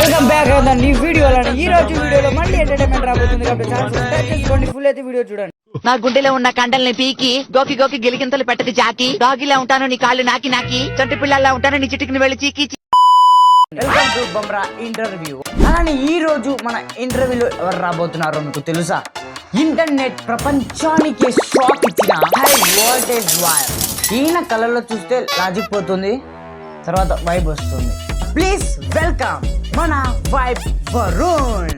Welcome back ఈ వీడియోలో మళ్ళీ ఎంటర్టైన్మెంట్ రాబోతుంది కాబట్టి ఛానల్ సబ్స్క్రైబ్ చేసుకోండి, ఫుల్ అయితే వీడియో చూడండి. నా గుండెలో ఉన్న కండల్ని పీకి గోకి గోకి గిలిగింతలు పెట్టకు జాకి డాగిలా ఉంటాను నీ కాళ్ళు నాకి నాకి చంటి పిల్లల్లా ఉంటాను నీ చిటికిని వెళ్ళి చీకి. Welcome to Bumrah interview. అలానే ఈ రోజు మన ఇంటర్వ్యూలో ఎవరు రాబోతున్నారో మీకు తెలుసా? ఇంటర్నెట్ ప్రపంచానికి షాక్ ఇచ్చిన హై వోల్టేజ్ వైర్. ఈయన కళ్ళల్లో చూస్తే లాజిక్ పోతుంది, తర్వాత వైబ్ వస్తుంది. ప్లీజ్ వెల్కమ్ మన వైబ్ వరుణ్.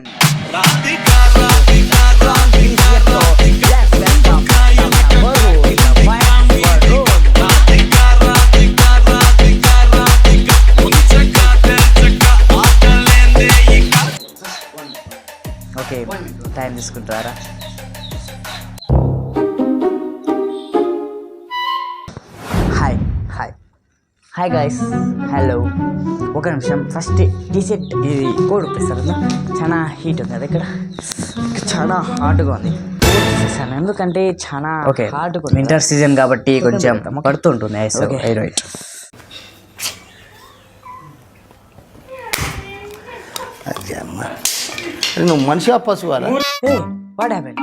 ఓకే, టైం తీసుకుంటారా? Hi guys, hello. ఒక నిమిషం, ఫస్ట్ టీషర్ట్ ఇది కోడ్ ఒప్పిస్తారు. చాలా హీట్ ఉంది, అది ఇక్కడ చాలా హాట్గా ఉంది. తీసేసాను ఎందుకంటే చాలా ఓకే హాట్గా వింటర్ సీజన్ కాబట్టి కొంచెం పడుతుంటుంది ఐస్. Okay right. నువ్వు మనిషి పశువాలా? What happen?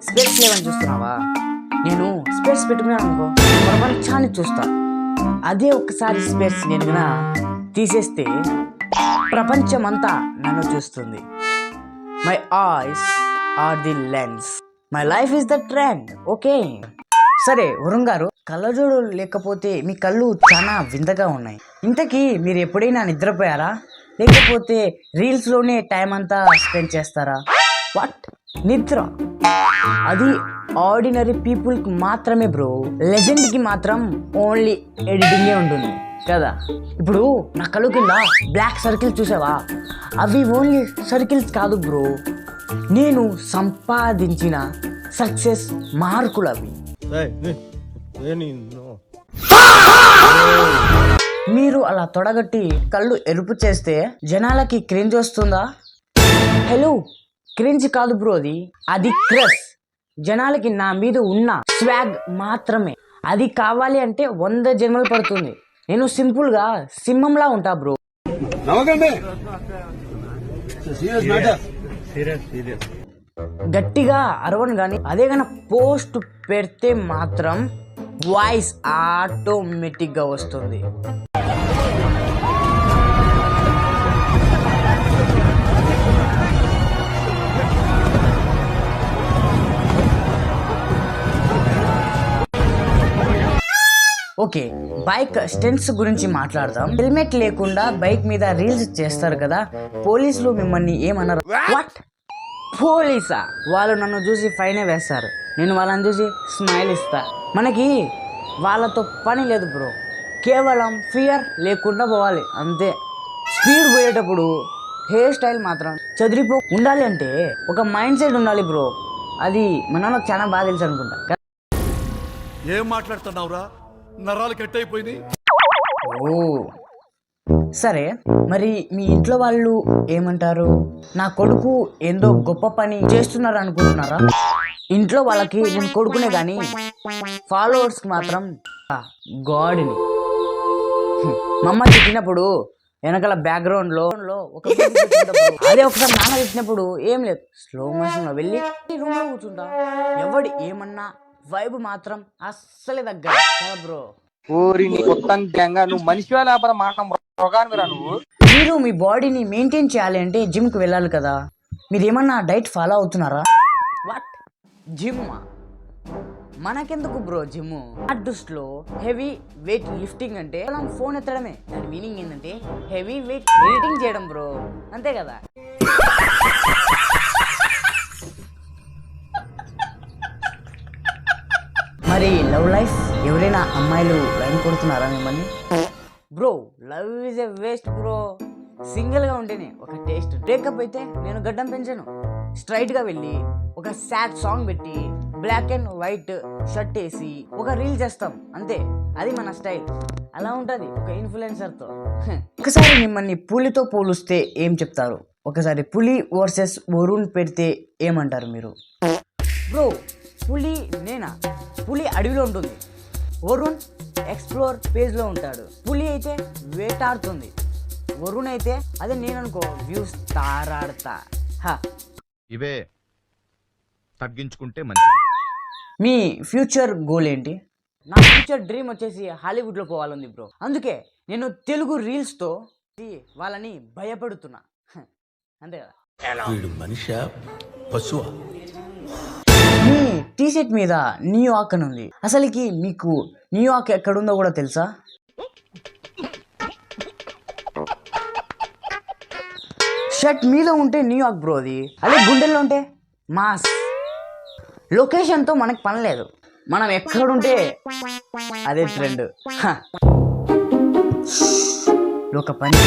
స్పేస్ లేవని చూస్తున్నావా? నేను స్పేస్ పెట్టుకున్నాను అనుకో, మరొకరికి చాలా చూస్తా. అదే ఒక్కసారి స్పేస్ నేను గన తీసేస్తే ప్రపంచం అంతా నన్ను చూస్తుంది. My eyes are the lens, my life is the trend. Okay సరే వరుణ్ గారు, కళ్ళజోడు లేకపోతే మీ కళ్ళు చాలా వింతగా ఉన్నాయి. ఇంతకీ మీరు ఎప్పుడైనా నిద్రపోయారా, లేకపోతే రీల్స్లోనే టైం అంతా స్పెండ్ చేస్తారా? వాట్? నిద్ర అది ఆర్డినరీ పీపుల్కి మాత్రమే బ్రో. లెజెండ్కి మాత్రం ఓన్లీ ఎడిటింగే ఉంటుంది కదా. ఇప్పుడు నా కళ్ళు కింద బ్లాక్ సర్కిల్స్ చూసావా? అవి ఓన్లీ సర్కిల్స్ కాదు బ్రో, నేను సంపాదించిన సక్సెస్ మార్కులు అవి. మీరు అలా తొడగట్టి కళ్ళు ఎరుపు చేస్తే జనాలకి క్రింజ్ వస్తుందా? హలో, క్రింజ్ కాదు బ్రో, అది క్రష్. జనాలకి నా మీద ఉన్న స్వాగ్ మాత్రమే. అది కావాలి అంటే 100 జన్మలు పడుతుంది. నేను సింపుల్ గా సింహంలా ఉంటా బ్రో. గట్టిగా అరవను గాని అదే గన పోస్ట్ పెడితే మాత్రం వాయిస్ ఆటోమేటిక్ గా వస్తుంది. ఓకే, బైక్ స్టెంట్స్ గురించి మాట్లాడదాం. హెల్మెట్ లేకుండా బైక్ మీద రీల్స్ చేస్తారు కదా, పోలీసులు మిమ్మల్ని ఏమన్నారు? వాట్? పోలీసా? వాళ్ళు నన్ను చూసి ఫైనే వేస్తారు, నేను వాళ్ళని చూసి స్మైల్ ఇస్తా. మనకి వాళ్ళతో పని లేదు బ్రో, కేవలం ఫియర్ లేకుండా పోవాలి అంతే. స్పీడ్ పోయేటప్పుడు హెయిర్ స్టైల్ మాత్రం చదిరిపో ఉండాలి అంటే ఒక మైండ్ సెట్ ఉండాలి బ్రో. అది మనకు చాలా బాగా తెలుసు అనుకుంటా. ఏం మాట్లాడుతున్నావురా? నరాలు కట్ అయిపోయింది. ఓ సరే, మరి మీ ఇంట్లో వాళ్ళు ఏమంటారు? నా కొడుకు ఏందో గొప్ప పని చేస్తున్నారు అనుకుంటున్నారా? ఇంట్లో వాళ్ళకి నేను కొడుకునే కానీ ఫాలోవర్స్కి మాత్రం గాడ్ని. మమ్మ తిట్టినప్పుడు వెనకాల బ్యాక్గ్రౌండ్లో ఒక అదే ఒకసారి నాన్న తిట్టినప్పుడు ఏం లేదు, స్లో మోషన్లో వెళ్ళి రూమ్లో కూర్చుంటా. ఎవడు ఏమన్నా వైబ్ మాత్రం అస్సలే దగ్గర బ్రో. నువ్వు మనిషి లేకపోతే మాట నువ్వు. మీరు మీ బాడీని మెయింటైన్ చేయాలి అంటే జిమ్కి వెళ్ళాలి కదా. మీరు ఏమన్నా డైట్ ఫాలో అవుతున్నారా? వాట్? జిమ్ మనకెందుకు బ్రో జిమ్? దృష్టిలో హెవీ వెయిట్ లిఫ్టింగ్ అంటే ఫోన్ ఎత్తడమే. దాని మీనింగ్ ఏంటంటే హెవీ వెయిట్ ఎడిటింగ్ చేయడం బ్రో, అంతే కదా. మరి లవ్ లైఫ్, ఎవరైనా అమ్మాయిలు లైన్ కొడుతున్నారా మిమ్మల్ని? Bro love is a waste bro. Single గా ఉంటేనే ఒక టేస్ట్. బ్రేకప్ అయితే నేను గడ్డం పెంచాను, స్ట్రైట్ గా వెళ్ళి ఒక సాడ్ సాంగ్ పెట్టి బ్లాక్ అండ్ వైట్ షర్ట్ వేసి ఒక రీల్ చేస్తాం అంతే. అది మన స్టైల్, అలా ఉంటది ఒక ఇన్ఫ్లుయెన్సర్ తో. ఒకసారి మిమ్మల్ని పులితో పోలిస్తే ఏం చెప్తారు? ఒకసారి పులి వర్సెస్ వరుణ్ పెడితే ఏమంటారు మీరు? బ్రో పులి నేనా? పులి అడవిలో ఉంటుంది, వరుణ్ ఎక్స్ప్లోర్ పేజ్లో ఉంటాడు. పులి అయితే వేటాడుతుంది, వరుణ్ అయితే అదే నేను అనుకో వ్యూస్ తారాడతా. ఇవే తగ్గించుకుంటే మంచిది. మీ ఫ్యూచర్ గోల్ ఏంటి? నా ఫ్యూచర్ డ్రీమ్ వచ్చేసి హాలీవుడ్లో పోవాలంది బ్రో. అందుకే నేను తెలుగు రీల్స్తో వాళ్ళని భయపెడుతున్నా. అంతే కదా. వీడు మనిషి పశువా? మీ టీషర్ట్ మీద న్యూయార్క్ అని ఉంది. అసలుకి మీకు న్యూయార్క్ ఎక్కడుందో కూడా తెలుసా? షర్ట్ మీద ఉంటే న్యూయార్క్ బ్రో, అది అదే గుండెల్లో ఉంటే మాస్. లొకేషన్తో మనకు పని లేదు, మనం ఎక్కడుంటే అదే ట్రెండ్. ఒక పని,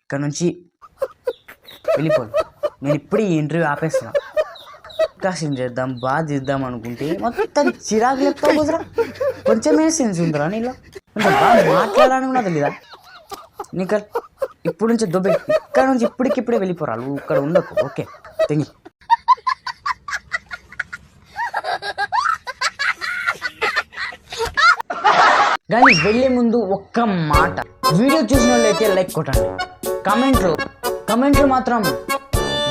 ఇక్కడ నుంచి వెళ్ళిపోను. నేను ఇప్పుడు ఈ ఇంటర్వ్యూ ఆపేస్తున్నా. కాసిన చేద్దాం, బాగా చేద్దాం అనుకుంటే మొత్తం చిరాకు లేపుతావు కుదరా. కొంచెమే సెన్స్ ఉందిరా నీలో, కొంచెం బాగా మాట్లాడాలని కూడా తెలీదా నీకు? ఇప్పుడు నుంచి దొబ్బే, ఇక్కడ నుంచి ఇప్పటికిప్పుడే వెళ్ళిపోరా, నువ్వు ఇక్కడ ఉండకు. ఓకే తెంగి. కానీ వెళ్ళే ముందు ఒక్క మాట, వీడియో చూసిన వాళ్ళు అయితే లైక్ కొట్టండి. కమెంట్లో మాత్రం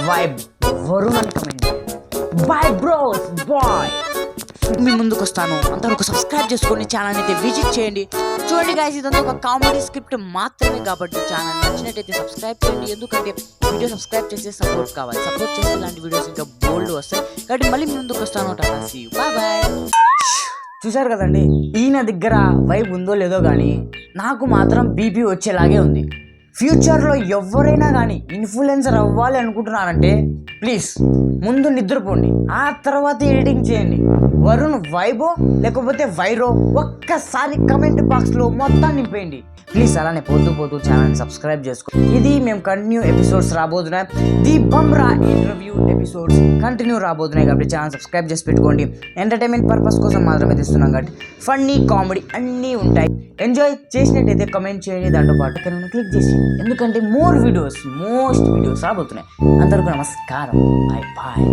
వైబ్ వరుణ్ అని కమెంట్ చేయండి. Bye bros, bye. మీ ముందుకు వస్తాను, అంతవరకు సబ్స్క్రైబ్ చేసుకొని ఛానల్ అయితే విజిట్ చేయండి. చూడండి గాయ్స్, ఇదంతా ఒక కామెడీ స్క్రిప్ట్ మాత్రమే కాబట్టి ఛానల్ నచ్చినట్టయితే సబ్స్క్రైబ్ చేయండి. ఎందుకంటే వీడియో సబ్స్క్రైబ్ చేస్తే సపోర్ట్ కావాలి. సపోర్ట్ చేస్తే ఇలాంటి వీడియోస్ ఇంకా బోల్డ్ వస్తాయి. కాబట్టి మళ్ళీ మీ ముందుకు వస్తాను. Tata, see you, bye bye. చూసారు కదండి, ఈయన దగ్గర వైబ్ ఉందో లేదో కానీ నాకు మాత్రం బీపీ వచ్చేలాగే ఉంది. ఫ్యూచర్లో ఎవరైనా కానీ ఇన్ఫ్లుయెన్సర్ అవ్వాలి అనుకుంటున్నారంటే ప్లీజ్ ముందు నిద్రపోండి, ఆ తర్వాత ఎడిటింగ్ చేయండి. వరుణ్ వైబో లేకపోతే వైరో ఒక్కసారి కమెంట్ బాక్స్లో మొత్తం నింపేయండి ప్లీజ్. అలానే పోతూ ఛానల్ని సబ్స్క్రైబ్ చేసుకో. ఇది మేము కంటిన్యూ ఎపిసోడ్స్ రాబోతున్నాయి. The Bamrah interview episodes continue రాబోతున్నాయి కాబట్టి ఛానల్ సబ్స్క్రైబ్ చేసి పెట్టుకోండి. ఎంటర్టైన్మెంట్ పర్పస్ కోసం మాత్రమే తీస్తున్నాం కాబట్టి ఫన్నీ కామెడీ అన్నీ ఉంటాయి. ఎంజాయ్ చేసినట్టయితే కమెంట్ చేయండి, దాంతో పాటు క్లిక్ చేసి, ఎందుకంటే మోస్ట్ వీడియోస్ రాబోతున్నాయి. అందరికీ నమస్కారం, బాయ్.